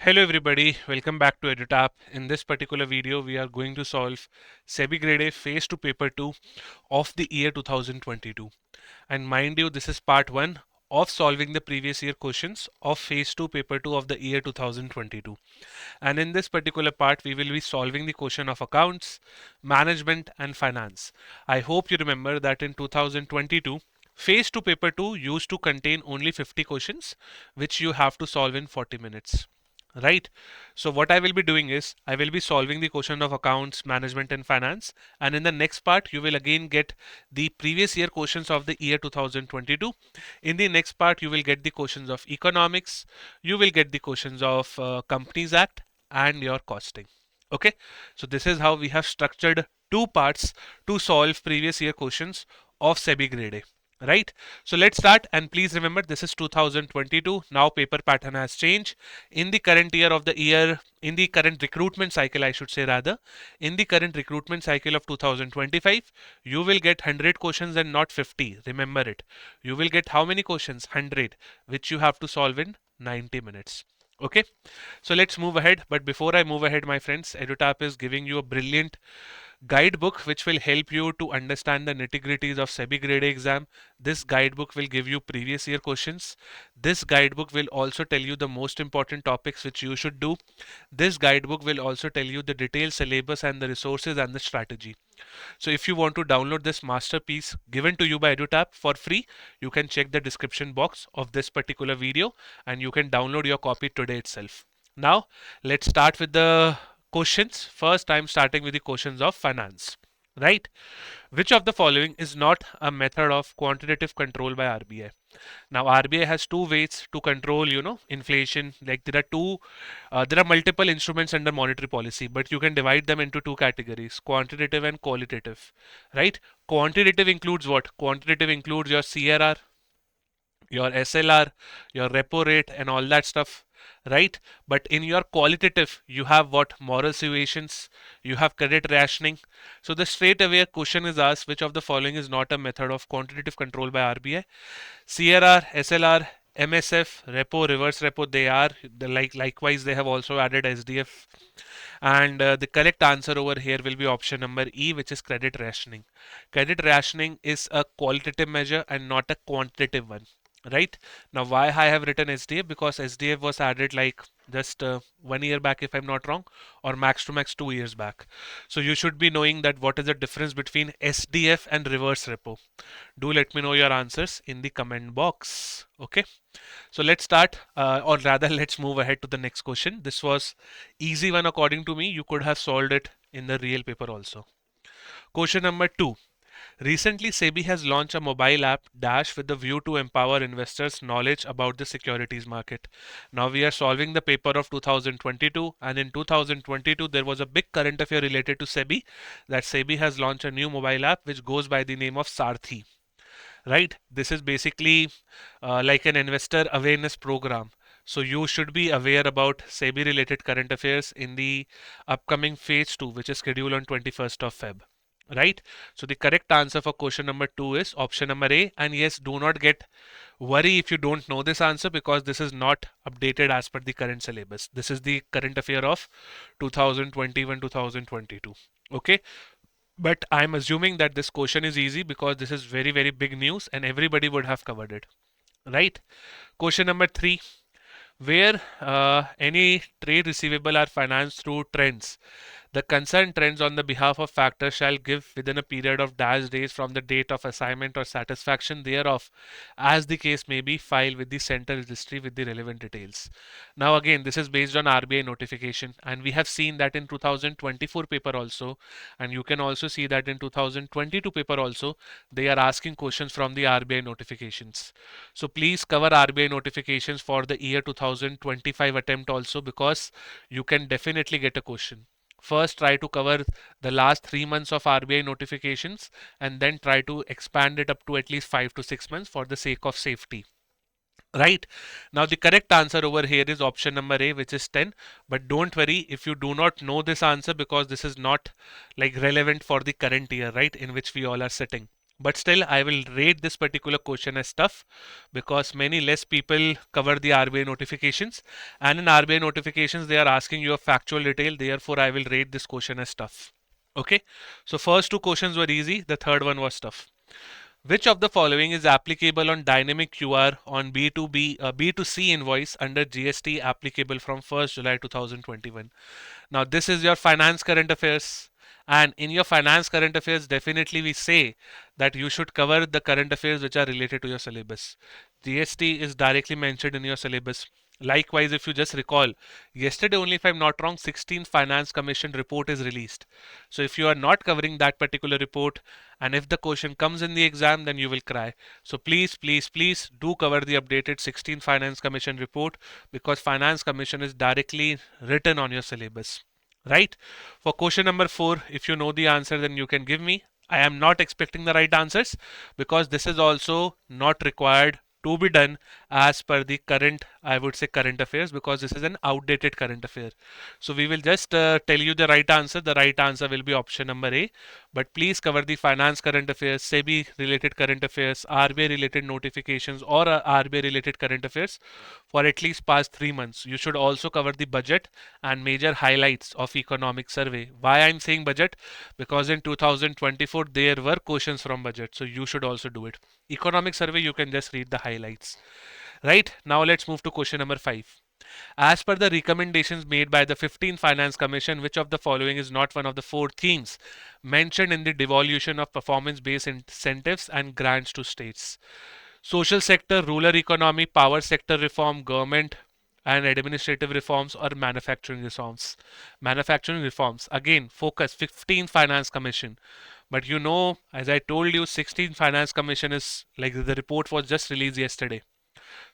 Hello everybody, welcome back to EduTap. In this particular video, we are going to solve SEBI Grade A Phase 2 Paper 2 of the year 2022. And mind you, this is part 1 of solving the previous year questions of Phase 2 Paper 2 of the year 2022. And in this particular part, we will be solving the question of accounts, management and finance. I hope you remember that in 2022, Phase 2 Paper 2 used to contain only 50 questions, which you have to solve in 40 minutes. Right. So what I will be doing is I will be solving the question of accounts, management and finance. And in the next part, you will again get the previous year questions of the year 2022. In the next part, you will get the questions of economics. You will get the questions of Companies Act and your costing. Okay. So this is how we have structured two parts to solve previous year questions of SEBI Grade A. Right. So let's start, and please remember this is 2022. Now paper pattern has changed. In the current year of the year, in the current recruitment cycle, I should say rather, in the current recruitment cycle of 2025, you will get 100 questions and not 50. Remember it. You will get how many questions? 100, which you have to solve in 90 minutes. Okay, so let's move ahead. But before I move ahead, my friends, EduTap is giving you a brilliant guidebook which will help you to understand the nitty-gritties of SEBI Grade A exam. This guidebook will give you previous year questions. This guidebook will also tell you the most important topics which you should do. This guidebook will also tell you the detailed syllabus and the resources and the strategy. So if you want to download this masterpiece given to you by EduTap for free, you can check the description box of this particular video and you can download your copy today itself. Now let's start with the questions. First, I'm starting with the questions of finance. Right? Which of the following is not a method of quantitative control by RBI? Now, RBI has two ways to control, inflation. Like there are multiple instruments under monetary policy, but you can divide them into two categories: quantitative and qualitative. Right? Quantitative includes what? Quantitative includes your CRR, your SLR, your repo rate, and all that stuff, right? But in your qualitative, you have what? Moral suasions, you have credit rationing. So the straight away question is asked, which of the following is not a method of quantitative control by RBI? CRR, SLR, MSF, repo, reverse repo, they are. Likewise, they have also added SDF. And the correct answer over here will be option number E, which is credit rationing. Credit rationing is a qualitative measure and not a quantitative one. Right? Now, why I have written SDF? Because SDF was added like just 1 year back, if I'm not wrong, or max to max 2 years back. So you should be knowing that what is the difference between SDF and reverse repo. Do let me know your answers in the comment box. Okay. So let's start, or rather, let's move ahead to the next question. This was easy one according to me. You could have solved it in the real paper also. Question number 2. Recently, SEBI has launched a mobile app Dash with the view to empower investors' knowledge about the securities market. Now we are solving the paper of 2022, and in 2022 there was a big current affair related to SEBI, that SEBI has launched a new mobile app which goes by the name of Sarthi. Right? This is basically like an investor awareness program. So you should be aware about SEBI related current affairs in the upcoming phase 2, which is scheduled on 21st of Feb. Right? So the correct answer for question number 2 is option number A. And yes, do not get worry if you don't know this answer, because this is not updated as per the current syllabus. This is the current affair of 2021-2022. Okay. But I'm assuming that this question is easy because this is very, very big news and everybody would have covered it. Right? Question number 3. Where any trade receivable are financed through trends, the concerned trends on the behalf of factor shall give within a period of dash days from the date of assignment or satisfaction thereof, as the case may be, filed with the central registry with the relevant details. Now again, this is based on RBI notification, and we have seen that in 2024 paper also, and you can also see that in 2022 paper also, they are asking questions from the RBI notifications. So please cover RBI notifications for the year 2025 attempt also, because you can definitely get a question. First, try to cover the last 3 months of RBI notifications and then try to expand it up to at least 5 to 6 months for the sake of safety. Right? Now the correct answer over here is option number A, which is 10. But don't worry if you do not know this answer, because this is not like relevant for the current year, right, in which we all are sitting. But still, I will rate this particular question as tough because many less people cover the RBI notifications. And in RBI notifications, they are asking you a factual detail. Therefore, I will rate this question as tough. Okay. So first two questions were easy. The third one was tough. Which of the following is applicable on dynamic QR on B2C invoice under GST applicable from 1st July 2021? Now, this is your finance current affairs. And in your finance current affairs, definitely we say that you should cover the current affairs which are related to your syllabus. GST is directly mentioned in your syllabus. Likewise, if you just recall, yesterday only, if I'm not wrong, 16th Finance Commission report is released. So if you are not covering that particular report, and if the question comes in the exam, then you will cry. So please, please, please do cover the updated 16th Finance Commission report because Finance Commission is directly written on your syllabus. Right? For question number 4, if you know the answer, then you can give me. I am not expecting the right answers because this is also not required to be done as per the current, I would say, current affairs, because this is an outdated current affair. So we will just tell you the right answer. The right answer will be option number A. But please cover the finance current affairs, SEBI related current affairs, RBI related notifications, or RBI related current affairs for at least past 3 months. You should also cover the budget and major highlights of economic survey. Why I'm saying budget? Because in 2024 there were questions from budget, so you should also do it. Economic survey, you can just read the highlights. Right, now let's move to question number 5. As per the recommendations made by the 15th Finance Commission, which of the following is not one of the 4 themes mentioned in the devolution of performance-based incentives and grants to states? Social sector, rural economy, power sector reform, government and administrative reforms, or manufacturing reforms? Manufacturing reforms. Again, focus 15th Finance Commission. But you know, as I told you, 16th Finance Commission is like the report was just released yesterday.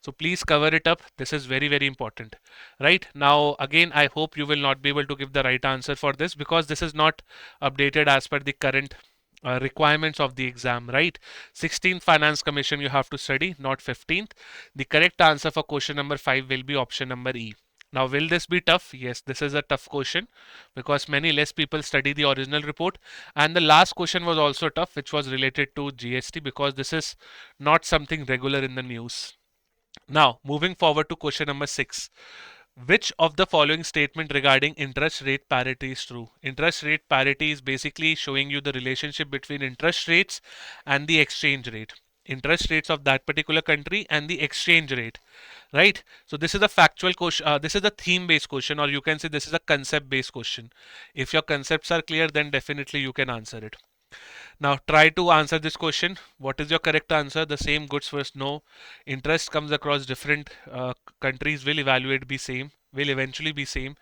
So please cover it up. This is very, very important. Right now, again, I hope you will not be able to give the right answer for this because this is not updated as per the current requirements of the exam, right? 16th Finance Commission you have to study, not 15th. The correct answer for question number 5 will be option number E. Now, will this be tough? Yes, this is a tough question because many less people study the original report. And the last question was also tough, which was related to GST because this is not something regular in the news. Now, moving forward to question number 6. Which of the following statement regarding interest rate parity is true? Interest rate parity is basically showing you the relationship between interest rates and the exchange rate. Interest rates of that particular country and the exchange rate, right? So this is a factual question. This is a theme-based question, or you can say this is a concept-based question. If your concepts are clear, then definitely you can answer it. Now try to answer this question. What is your correct answer? The same goods first. No. Interest comes across different countries will evaluate be same, will eventually be same.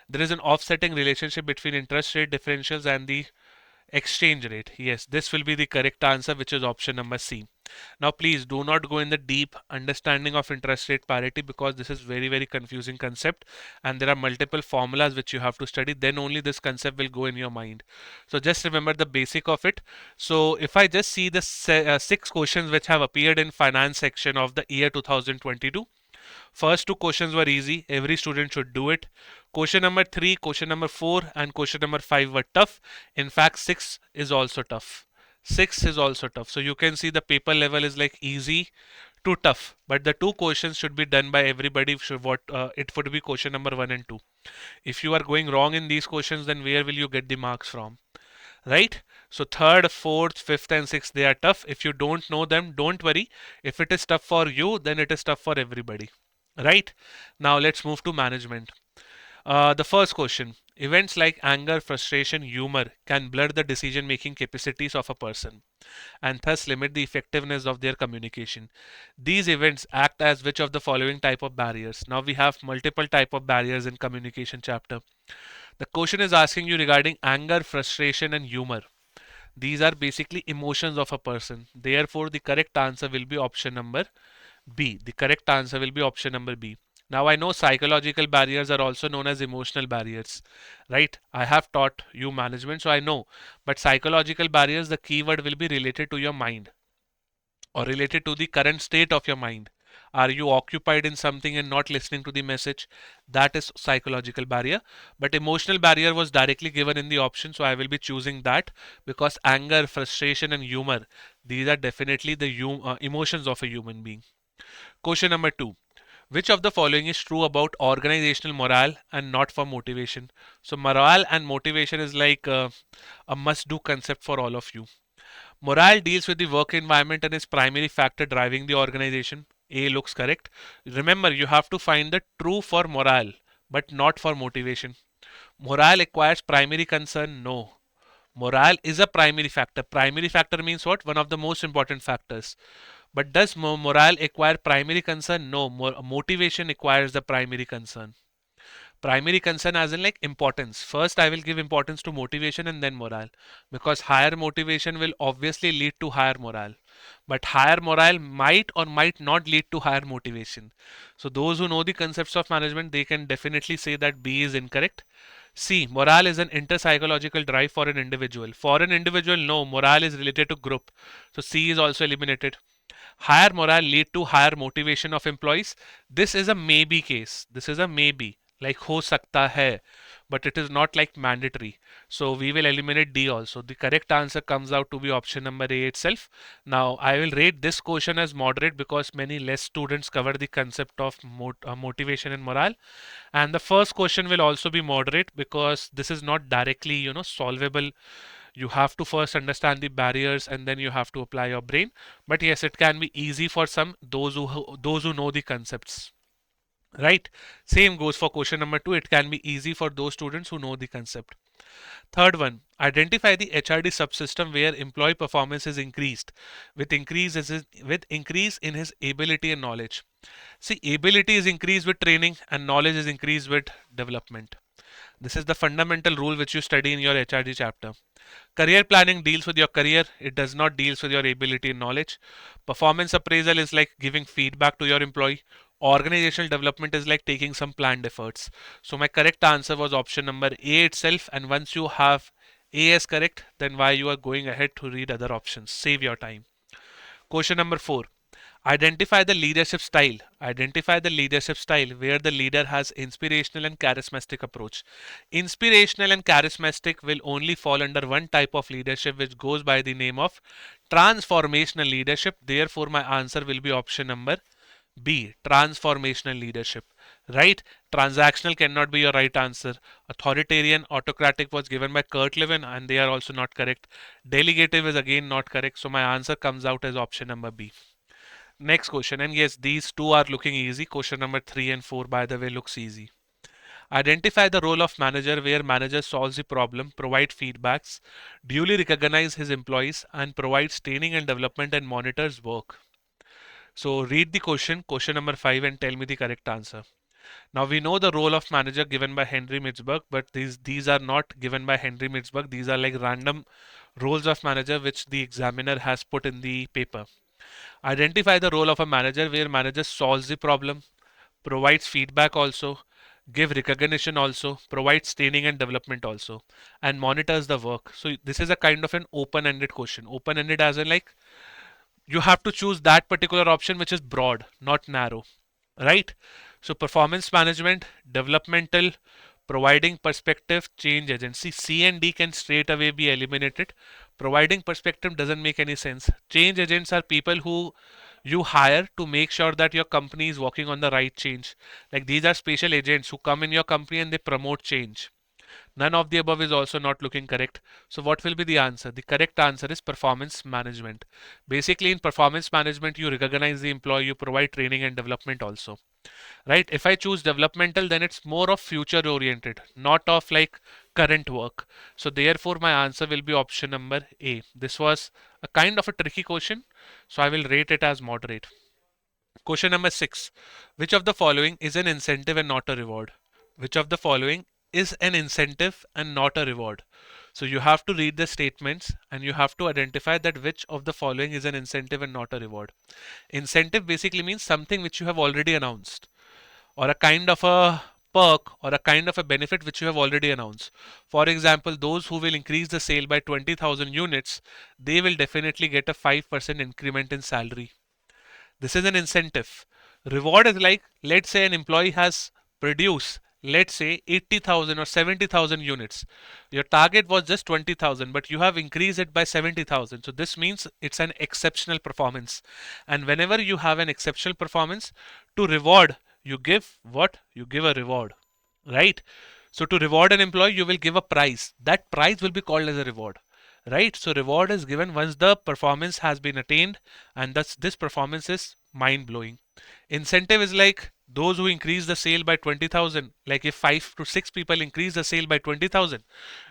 There is an offsetting relationship between interest rate differentials and the exchange rate. Yes, this will be the correct answer, which is option number C. Now please do not go in the deep understanding of interest rate parity because this is very, very confusing concept and there are multiple formulas which you have to study. Then only this concept will go in your mind. So just remember the basic of it. So if I just see the 6 questions which have appeared in finance section of the year 2022. First 2 questions were easy. Every student should do it. Question number 3, question number 4 and question number 5 were tough. In fact, 6 is also tough. 6 is also tough. So you can see the paper level is like easy to tough. But the 2 questions should be done by everybody. It would be question number 1 and 2. If you are going wrong in these questions, then where will you get the marks from? Right? So third, fourth, fifth and sixth, they are tough. If you don't know them, don't worry. If it is tough for you, then it is tough for everybody. Right? Now let's move to management. The first question. Events like anger, frustration, humor can blur the decision-making capacities of a person and thus limit the effectiveness of their communication. These events act as which of the following type of barriers? Now we have multiple type of barriers in communication chapter. The question is asking you regarding anger, frustration and humor. These are basically emotions of a person. Therefore, the correct answer will be option number B. The correct answer will be option number B. Now I know psychological barriers are also known as emotional barriers, right? I have taught you management, so I know. But psychological barriers, the keyword will be related to your mind or related to the current state of your mind. Are you occupied in something and not listening to the message? That is psychological barrier. But emotional barrier was directly given in the option, so I will be choosing that because anger, frustration, and humor, these are definitely the emotions of a human being. Question number 2. Which of the following is true about organizational morale and not for motivation? So, morale and motivation is like a must do concept for all of you. Morale deals with the work environment and is primary factor driving the organization. A looks correct. Remember, you have to find the true for morale, but not for motivation. Morale acquires primary concern? No. Morale is a primary factor. Primary factor means what? One of the most important factors. But does morale acquire primary concern? No. Motivation acquires the primary concern. Primary concern as in like importance. First, I will give importance to motivation and then morale, because higher motivation will obviously lead to higher morale. But higher morale might or might not lead to higher motivation. So those who know the concepts of management, they can definitely say that B is incorrect. C, morale is an inter-psychological drive for an individual. For an individual, no, morale is related to group. So C is also eliminated. Higher morale lead to higher motivation of employees. This is a maybe case. This is a maybe, like ho sakta hai, but it is not like mandatory. So we will eliminate D also. The correct answer comes out to be option number A itself. Now I will rate this question as moderate because many less students cover the concept of motivation and morale. And the first question will also be moderate because this is not directly, solvable. You have to first understand the barriers and then you have to apply your brain. But yes, it can be easy for some, those who know the concepts. Right? Same goes for question number 2. It can be easy for those students who know the concept. Third one, identify the HRD subsystem where employee performance is increased with increase in his ability and knowledge. See, ability is increased with training and knowledge is increased with development. This is the fundamental rule which you study in your HRD chapter. Career planning deals with your career, it does not deals with your ability and knowledge. Performance appraisal is like giving feedback to your employee. Organizational development is like taking some planned efforts. So my correct answer was option number A itself, and once you have A as correct, then why you are going ahead to read other options. Save your time. Question number 4. Identify the leadership style. Identify the leadership style where the leader has inspirational and charismatic approach. Inspirational and charismatic will only fall under one type of leadership which goes by the name of transformational leadership. Therefore, my answer will be option number B, transformational leadership. Right? Transactional cannot be your right answer. Authoritarian, autocratic was given by Kurt Lewin and they are also not correct. Delegative is again not correct. So my answer comes out as option number B. Next question, and yes, these two are looking easy. Question number 3 and 4, by the way, looks easy. Identify the role of manager where manager solves the problem, provide feedbacks, duly recognize his employees, and provides training and development and monitors work. So read the question number 5, and tell me the correct answer. Now we know the role of manager given by Henry Mitzberg, but these are not given by Henry Mitzberg. These are like random roles of manager which the examiner has put in the paper. Identify the role of a manager where manager solves the problem, provides feedback also, give recognition also, provides training and development also, and monitors the work. So this is a kind of an open-ended question. Open-ended as in like you have to choose that particular option which is broad, not narrow. Right? So performance management, developmental, providing perspective, change agency. C and D can straight away be eliminated. Providing perspective doesn't make any sense. Change agents are people who you hire to make sure that your company is working on the right change. Like these are special agents who come in your company and they promote change. None of the above is also not looking correct. So what will be the answer? The correct answer is performance management. Basically in performance management, you recognize the employee, you provide training and development also. Right? If I choose developmental, then it's more of future oriented, not of like current work. So therefore my answer will be option number A. This was a kind of a tricky question, so I will rate it as moderate. Question number 6. Which of the following is an incentive and not a reward? Which of the following is an incentive and not a reward? So you have to read the statements and you have to identify that which of the following is an incentive and not a reward. Incentive basically means something which you have already announced, or a kind of a perk or a kind of a benefit which you have already announced. For example, those who will increase the sale by 20,000 units, they will definitely get a 5% increment in salary. This is an incentive. Reward is like, let's say an employee has produced, let's say 80,000 or 70,000 units. Your target was just 20,000, but you have increased it by 70,000. So this means it's an exceptional performance. And whenever you have an exceptional performance, to reward, you give what? You give a reward, right? So to reward an employee, you will give a prize. That prize will be called as a reward, right? So reward is given once the performance has been attained, and thus this performance is mind blowing. Incentive is like those who increase the sale by 20,000. Like if 5 to 6 people increase the sale by 20,000,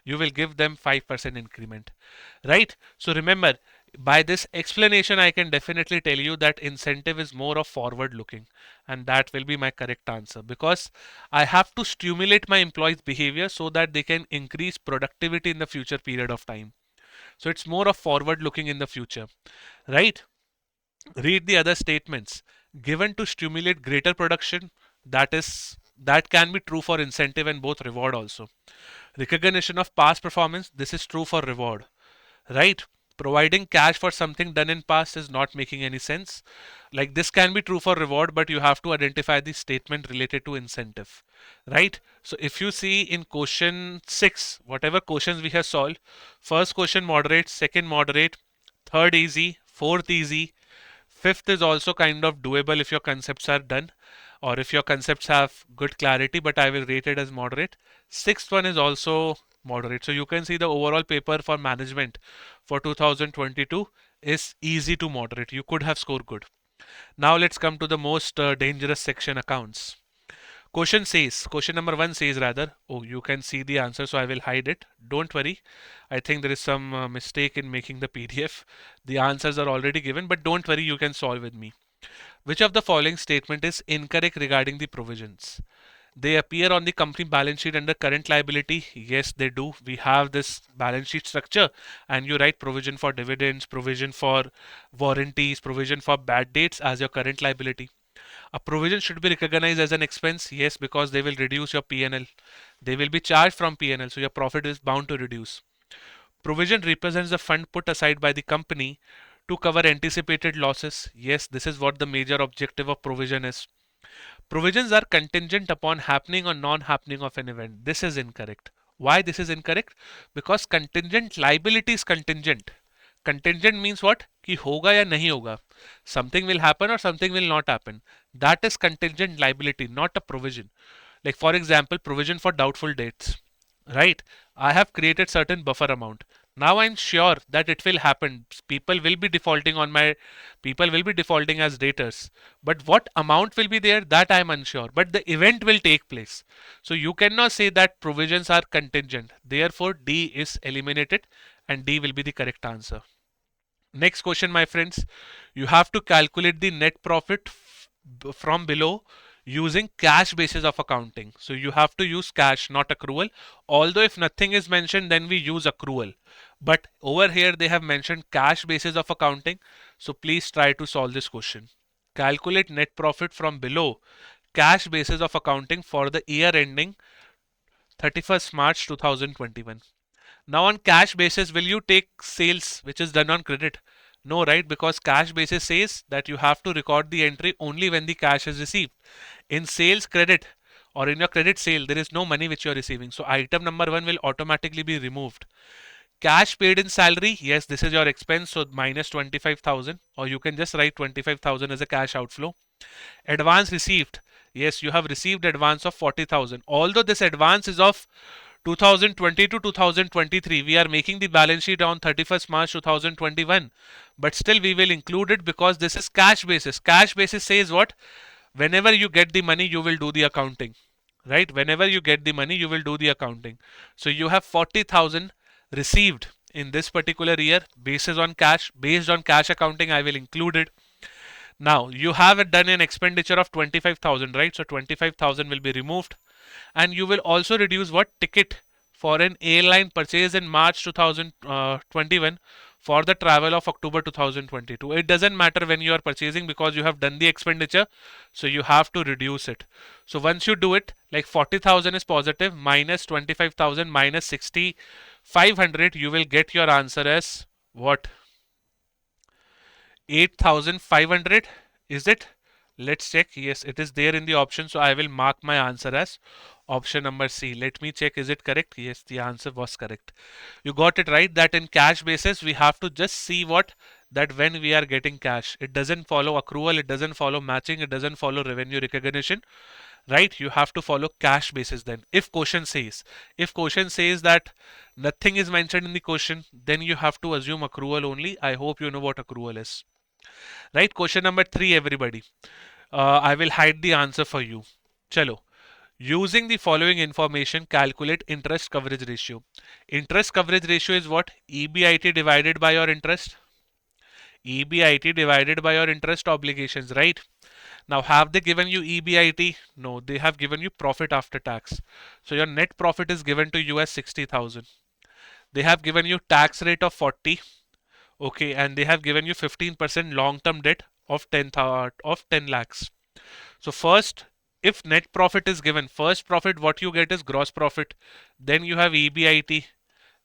you will give them 5% increment, right? So remember, by this explanation, I can definitely tell you that incentive is more of forward looking, and that will be my correct answer, because I have to stimulate my employees' behavior so that they can increase productivity in the future period of time. So it's more of forward looking in the future, right? Read the other statements. Given to stimulate greater production, that can be true for incentive and both reward also. Recognition of past performance, this is true for reward, right? Providing cash for something done in past is not making any sense. Like this can be true for reward, but you have to identify the statement related to incentive, right? So if you see in question 6, whatever questions we have solved, first question moderate, second moderate, third easy, fourth easy, fifth is also kind of doable if your concepts are done or if your concepts have good clarity, but I will rate it as moderate. Sixth one is also moderate. So you can see the overall paper for management for 2022 is easy to moderate. You could have scored good. Now let's come to the most dangerous section, accounts. Question number 1 says rather, oh, you can see the answer, so I will hide it. Don't worry. I think there is some mistake in making the PDF. The answers are already given, but don't worry, you can solve with me. Which of the following statement is incorrect regarding the provisions? They appear on the company balance sheet under current liability. Yes, they do. We have this balance sheet structure, and you write provision for dividends, provision for warranties, provision for bad dates as your current liability. A provision should be recognized as an expense. Yes, because they will reduce your P&L. They will be charged from P&L, so your profit is bound to reduce. Provision represents the fund put aside by the company to cover anticipated losses. Yes, this is what the major objective of provision is. Provisions are contingent upon happening or non-happening of an event. This is incorrect. Why this is incorrect? Because contingent liability is contingent. Contingent means what? कि होगा या नहीं होगा. Something will happen or something will not happen. That is contingent liability, not a provision. Like for example, provision for doubtful debts. Right? I have created certain buffer amount. Now I'm sure that it will happen. People will be defaulting as debtors. But what amount will be there, that I'm unsure. But the event will take place. So you cannot say that provisions are contingent. Therefore, D is eliminated and D will be the correct answer. Next question, my friends. You have to calculate the net profit from below using cash basis of accounting. So you have to use cash, not accrual. Although if nothing is mentioned, then we use accrual. But over here they have mentioned cash basis of accounting. So please try to solve this question. Calculate net profit from below cash basis of accounting for the year ending 31st March 2021. Now on cash basis, will you take sales which is done on credit? No, right? Because cash basis says that you have to record the entry only when the cash is received. In sales credit or in your credit sale, there is no money which you are receiving. So item number 1 will automatically be removed. Cash paid in salary, yes, this is your expense, so minus 25,000, or you can just write 25,000 as a cash outflow. Advance received, yes, you have received advance of 40,000. Although this advance is of 2020 to 2023, we are making the balance sheet on 31st March 2021, but still we will include it because this is cash basis. Cash basis says what? Whenever you get the money, you will do the accounting, right? Whenever you get the money, you will do the accounting. So you have 40,000 received in this particular year based on cash accounting. I will include it. Now you have done an expenditure of 25,000, right? So 25,000 will be removed, and you will also reduce what? Ticket for an airline purchase in March 2021 for the travel of October 2022. It doesn't matter when you are purchasing because you have done the expenditure, so you have to reduce it. So once you do it, like 40,000 is positive minus 25,000 minus 6,500, you will get your answer as what? 8,500, is it? Let's check. Yes, it is there in the option. So I will mark my answer as option number C. Let me check. Is it correct? Yes, the answer was correct. You got it right that in cash basis, we have to just see what that when we are getting cash. It doesn't follow accrual. It doesn't follow matching. It doesn't follow revenue recognition. Right? You have to follow cash basis then. If question says that nothing is mentioned in the question, then you have to assume accrual only. I hope you know what accrual is. Right? Question number 3, everybody. I will hide the answer for you. Chalo. Using the following information, calculate interest coverage ratio. Interest coverage ratio is what? EBIT divided by your interest. EBIT divided by your interest obligations, right? Now, have they given you EBIT? No, they have given you profit after tax. So your net profit is given to you as 60,000. They have given you tax rate of 40. Okay, and they have given you 15% long-term debt of 10 lakhs. So first, if net profit is given, first profit what you get is gross profit. Then you have EBIT.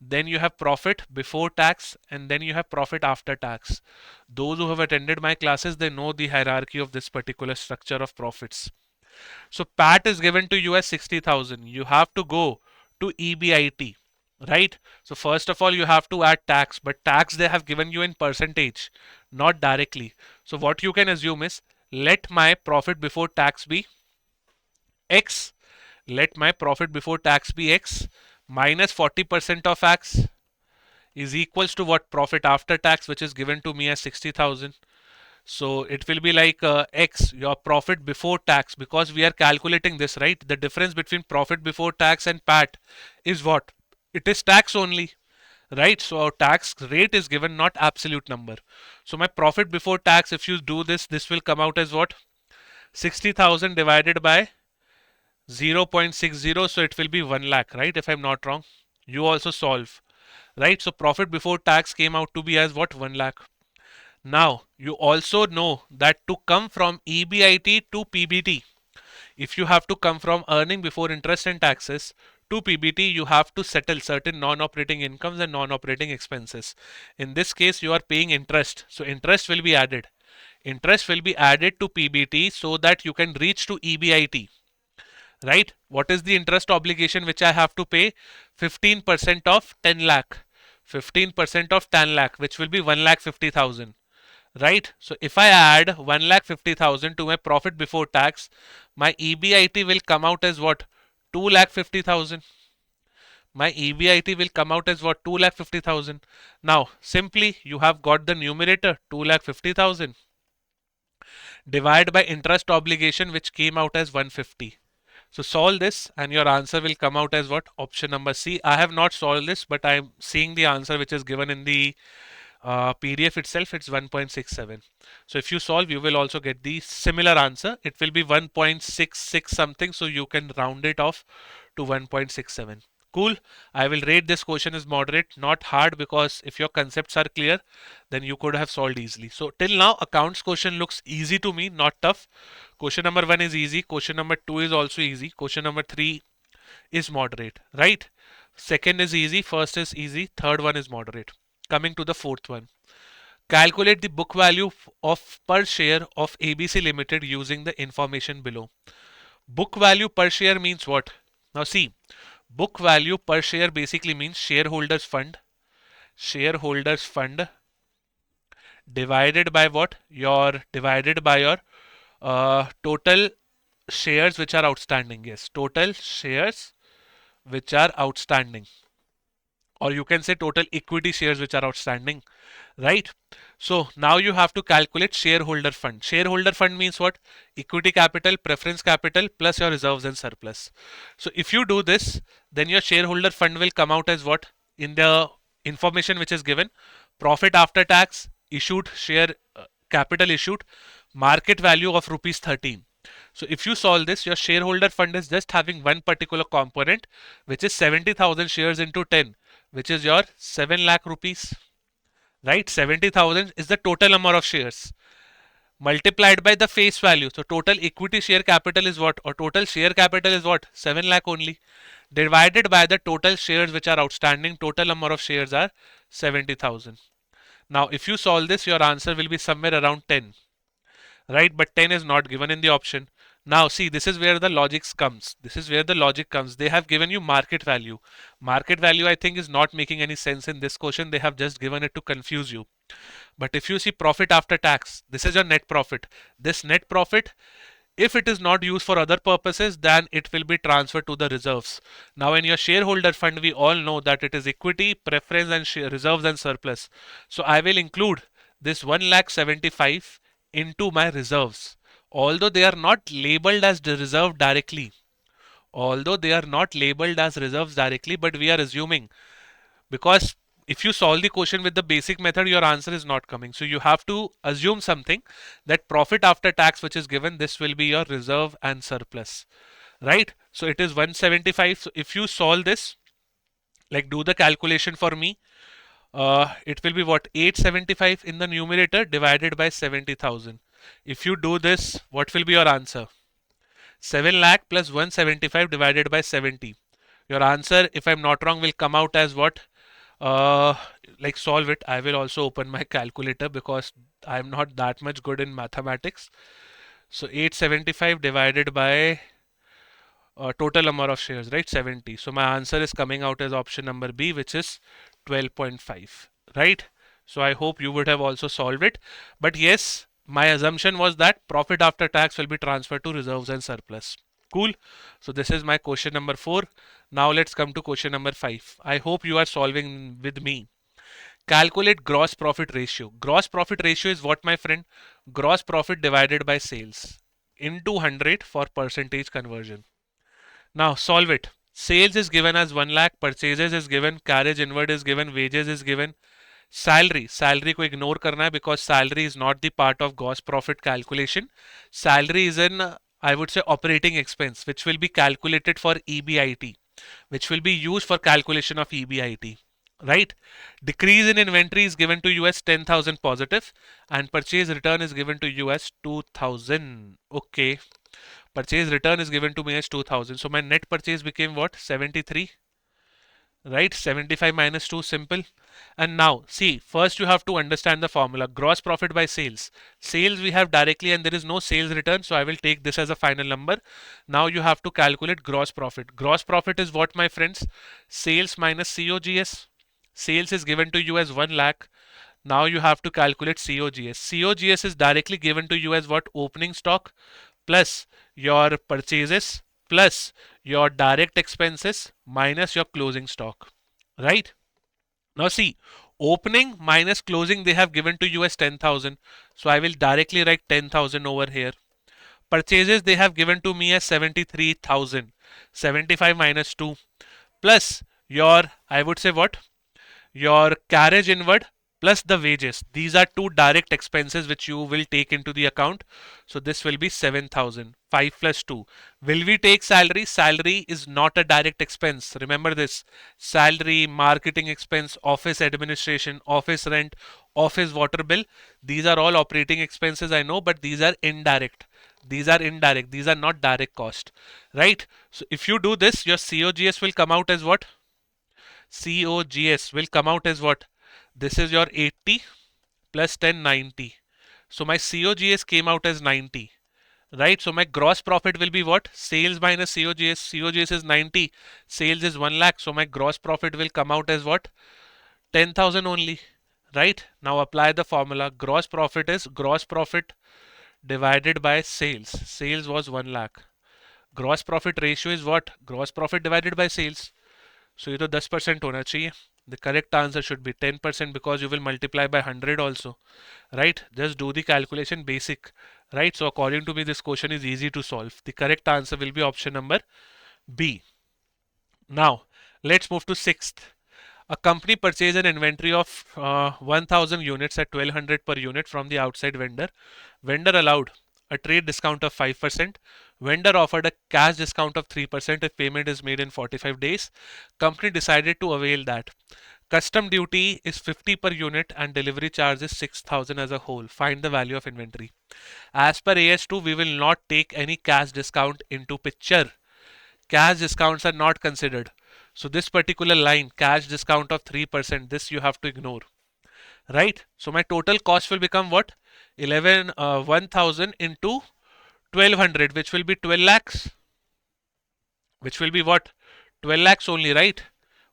Then you have profit before tax, and then you have profit after tax. Those who have attended my classes, they know the hierarchy of this particular structure of profits. So PAT is given to you as 60,000. You have to go to EBIT, right? So first of all, you have to add tax, but tax they have given you in percentage, not directly. So what you can assume is, let my profit before tax be X. Let my profit before tax be X minus 40% of X is equals to what? Profit after tax, which is given to me as 60,000. So it will be like X, your profit before tax, because we are calculating this, right? The difference between profit before tax and PAT is what? It is tax only, right? So our tax rate is given, not absolute number. So my profit before tax, if you do this, this will come out as what? 60,000 divided by 0.60, so it will be 1 lakh, right? If I'm not wrong. You also solve, right? So profit before tax came out to be as what? 1 lakh. Now, you also know that to come from EBIT to PBT, if you have to come from earning before interest and taxes to PBT, you have to settle certain non-operating incomes and non-operating expenses. In this case, you are paying interest. So interest will be added. Interest will be added to PBT so that you can reach to EBIT. Right? What is the interest obligation which I have to pay? 15% of 10 lakh. 15% of 10 lakh, which will be 1,50,000. Right? So if I add 1,50,000 to my profit before tax, my EBIT will come out as what? 2,50,000. My EBIT will come out as what? 2,50,000. Now, simply you have got the numerator 2,50,000 divided by interest obligation, which came out as 150. So solve this and your answer will come out as what? Option number C. I have not solved this, but I am seeing the answer which is given in the PDF itself. It's 1.67. So if you solve, you will also get the similar answer. It will be 1.66 something. So you can round it off to 1.67. Cool. I will rate this question as moderate, not hard, because if your concepts are clear, then you could have solved easily. So till now, accounts question looks easy to me, not tough. Question number 1 is easy. Question number 2 is also easy. Question number 3 is moderate, right? Second is easy. First is easy. Third one is moderate. Coming to the fourth one. Calculate the book value of per share of ABC Limited using the information below. Book value per share means what? Now see, book value per share basically means shareholders fund. Shareholders fund divided by what? Divided by your total shares which are outstanding. Yes, total shares which are outstanding, or you can say total equity shares which are outstanding, right? So now you have to calculate shareholder fund. Shareholder fund means what? Equity capital, preference capital plus your reserves and surplus. So if you do this, then your shareholder fund will come out as what? In the information which is given, profit after tax, issued share capital issued, market value of rupees 13. So if you solve this, your shareholder fund is just having one particular component, which is 70,000 shares into 10, which is your 7 lakh rupees, right? 70,000 is the total number of shares multiplied by the face value. So total equity share capital is what? Or total share capital is what? 7 lakh only, divided by the total shares which are outstanding. Total number of shares are 70,000. Now if you solve this, your answer will be somewhere around 10. right? But 10 is not given in the option. Now see, this is where the logic comes. This is where the logic comes. They have given you market value. Market value, I think, is not making any sense in this question. They have just given it to confuse you. But if you see profit after tax, this is your net profit. This net profit, if it is not used for other purposes, then it will be transferred to the reserves. Now in your shareholder fund, we all know that it is equity, preference and reserves and surplus. So I will include this 1,75,000 into my reserves. Although they are not labeled as the reserve directly, although they are not labeled as reserves directly, but we are assuming, because if you solve the question with the basic method, your answer is not coming. So you have to assume something, that profit after tax which is given, this will be your reserve and surplus, right? So it is 175. So if you solve this, like do the calculation for me, it will be what, 875 in the numerator divided by 70,000. If you do this, what will be your answer? 7 lakh plus 175 divided by 70. Your answer, if I'm not wrong, will come out as what? Uh, like solve it. I will also open my calculator because I'm not that much good in mathematics. So 875 divided by total number of shares, right? 70. So my answer is coming out as option number B, which is 12.5, right? So I hope you would have also solved it. But yes, my assumption was that profit after tax will be transferred to reserves and surplus. Cool. So this is my question number 4. Now let's come to question number 5. I hope you are solving with me. Calculate gross profit ratio. Gross profit ratio is what, my friend? Gross profit divided by sales into 100 for percentage conversion. Now solve it. Sales is given as 1 lakh, purchases is given, carriage inward is given, wages is given, salary को ignore करना है because salary is not the part of gross profit calculation. Salary is an I would say operating expense which will be calculated for EBIT, which will be used for calculation of EBIT, right? Decrease in inventory is given to US 10,000 positive and purchase return is given to US 2,000. Okay, purchase return is given to me as 2,000. So my net purchase became what? 73, right? 75 minus 2, simple. And now see, first you have to understand the formula. Gross profit by sales. Sales we have directly and there is no sales return, so I will take this as a final number. Now you have to calculate gross profit. Gross profit is what, my friends? Sales minus COGS. Sales is given to you as 1 lakh. Now you have to calculate COGS. COGS is directly given to you as what? Opening stock plus your purchases plus your direct expenses minus your closing stock, right? Now see, opening minus closing they have given to you as 10,000. So I will directly write 10,000 over here. Purchases they have given to me as 73,000. 75 minus 2 plus your, I would say what? Your carriage inward plus the wages. These are two direct expenses which you will take into the account. So this will be 7,000. 5 plus 2. Will we take salary? Salary is not a direct expense. Remember this. Salary, marketing expense, office administration, office rent, office water bill. These are all operating expenses, I know, but these are indirect. These are indirect. These are not direct cost, right? So if you do this, your COGS will come out as what? COGS will come out as what? This is your 80 plus 10, 90. So my COGS came out as 90, right? So my gross profit will be what? Sales minus COGS. COGS is 90. Sales is 1 lakh. So my gross profit will come out as what? 10,000 only, right? Now apply the formula. Gross profit is gross profit divided by sales. Sales was 1 lakh. Gross profit ratio is what? Gross profit divided by sales. So ये तो 10% होना चाहिए. The correct answer should be 10% because you will multiply by 100 also, right? Just do the calculation basic, right? So according to me, this question is easy to solve. The correct answer will be option number B. Now let's move to sixth. A company purchased an inventory of 1,000 units at 1,200 per unit from the outside vendor. Vendor allowed a trade discount of 5%. Vendor offered a cash discount of 3% if payment is made in 45 days. Company decided to avail that. Custom duty is 50 per unit and delivery charge is 6,000 as a whole. Find the value of inventory. As per AS2, we will not take any cash discount into picture. Cash discounts are not considered. So this particular line, cash discount of 3%, this you have to ignore, right? So my total cost will become what? 1000 into 1200, which will be 12 lakhs, which will be what? 12 lakhs only, right?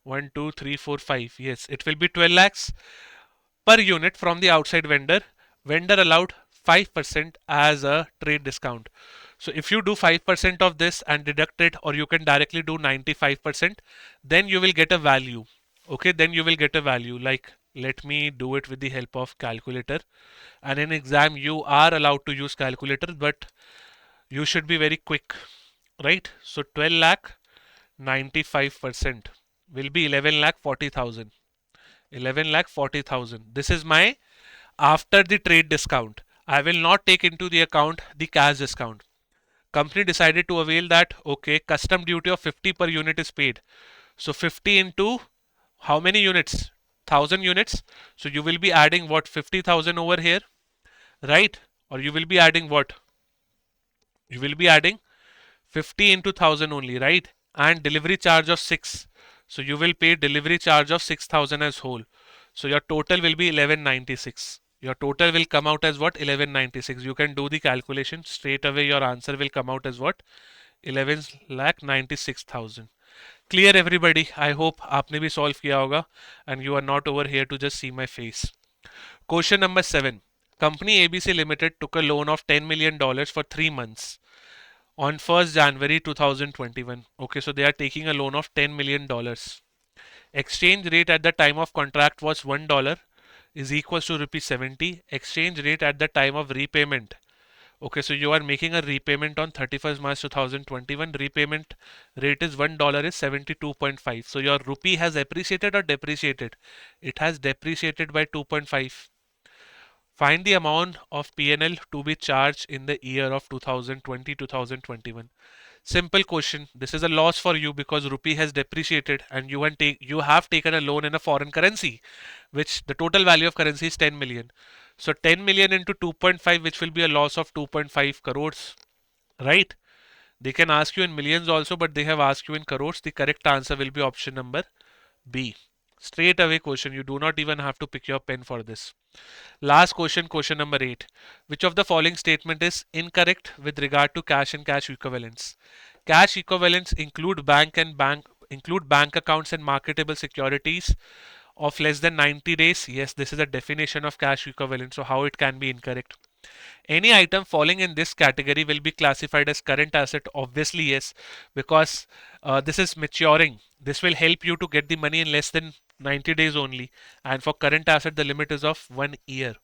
1, 2, 3, 4, 5. Yes, it will be 12 lakhs per unit from the outside vendor. Vendor allowed 5% as a trade discount. So if you do 5% of this and deduct it, or you can directly do 95%, then you will get a value. Okay, then you will get a value. Like, let me do it with the help of calculator. And in exam, you are allowed to use calculator, but you should be very quick, right? So 12 lakh 95% will be 11 lakh 40,000. 11 lakh 40,000. This is my after the trade discount. I will not take into the account the cash discount. Company decided to avail that, okay, custom duty of 50 per unit is paid. So 50 into how many units? 1000 units. So you will be adding what? 50,000 over here, right? Or you will be adding what? You will be adding 50 into 1000 only, right? And delivery charge of 6. So you will pay delivery charge of 6000 as whole. So your total will be 1196. Your total will come out as what? 1196. You can do the calculation straight away. Your answer will come out as what? 11,96,000. Clear everybody? I hope आपने भी solve किया होगा and you are not over here to just see my face. Question number 7. Company ABC Limited took a loan of $10 million for 3 months on 1st January 2021. Okay, so they are taking a loan of $10 million. Exchange rate at the time of contract was $1 is equals to rupee 70. Exchange rate at the time of repayment. Okay, so you are making a repayment on 31st March 2021. Repayment rate is $1 is 72.5. So your rupee has appreciated or depreciated? It has depreciated by 2.5. Find the amount of P&L to be charged in the year of 2020-2021. Simple question. This is a loss for you because rupee has depreciated and you have taken a loan in a foreign currency, which the total value of currency is 10 million. So 10 million into 2.5, which will be a loss of 2.5 crores, right? They can ask you in millions also, but they have asked you in crores. The correct answer will be option number B. Straight away question. You do not even have to pick your pen for this. Last question, question number 8. Which of the following statement is incorrect with regard to cash and cash equivalents? Cash equivalents include bank accounts and marketable securities of less than 90 days. Yes, this is a definition of cash equivalent. So how it can be incorrect? Any item falling in this category will be classified as current asset. Obviously, yes, because this is maturing. This will help you to get the money in less than 90 days only. And for current asset, the limit is of 1 year.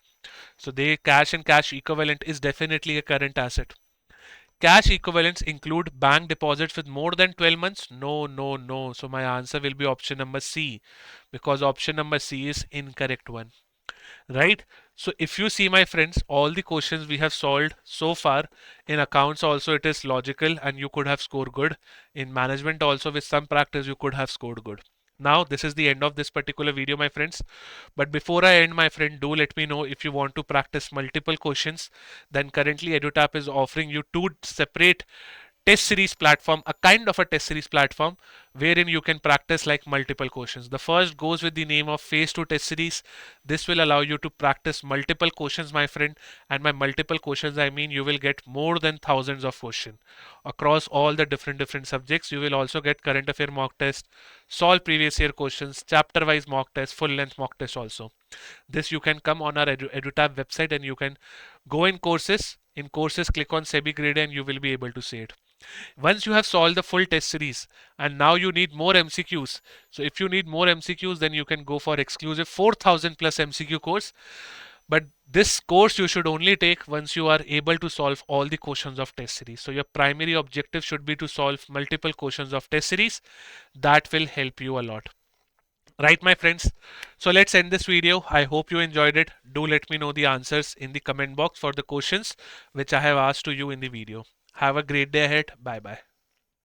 So the cash and cash equivalent is definitely a current asset. Cash equivalents include bank deposits with more than 12 months. No, no, no. So my answer will be option number C, because option number C is incorrect one. Right? So if you see, my friends, all the questions we have solved so far in accounts also it is logical and you could have scored good. In management also with some practice you could have scored good. Now this is the end of this particular video, my friends. But before I end, my friend, do let me know if you want to practice multiple questions. Then currently EduTap is offering you 2 separate test series platform, a kind of a test series platform wherein you can practice like multiple questions. The first goes with the name of phase 2 test series. This will allow you to practice multiple questions, my friend, and by multiple questions I mean you will get more than thousands of questions across all the different subjects. You will also get current affair mock test, solve previous year questions, chapter wise mock test, full length mock test also. This you can come on our EduTap website and you can go in courses. In courses, click on SEBI Grade A and you will be able to see it. Once you have solved the full test series and now you need more MCQs. So if you need more MCQs, then you can go for exclusive 4000 plus MCQ course. But this course you should only take once you are able to solve all the questions of test series. So your primary objective should be to solve multiple questions of test series. That will help you a lot. Right, my friends? So let's end this video. I hope you enjoyed it. Do let me know the answers in the comment box for the questions which I have asked to you in the video. Have a great day ahead. Bye bye.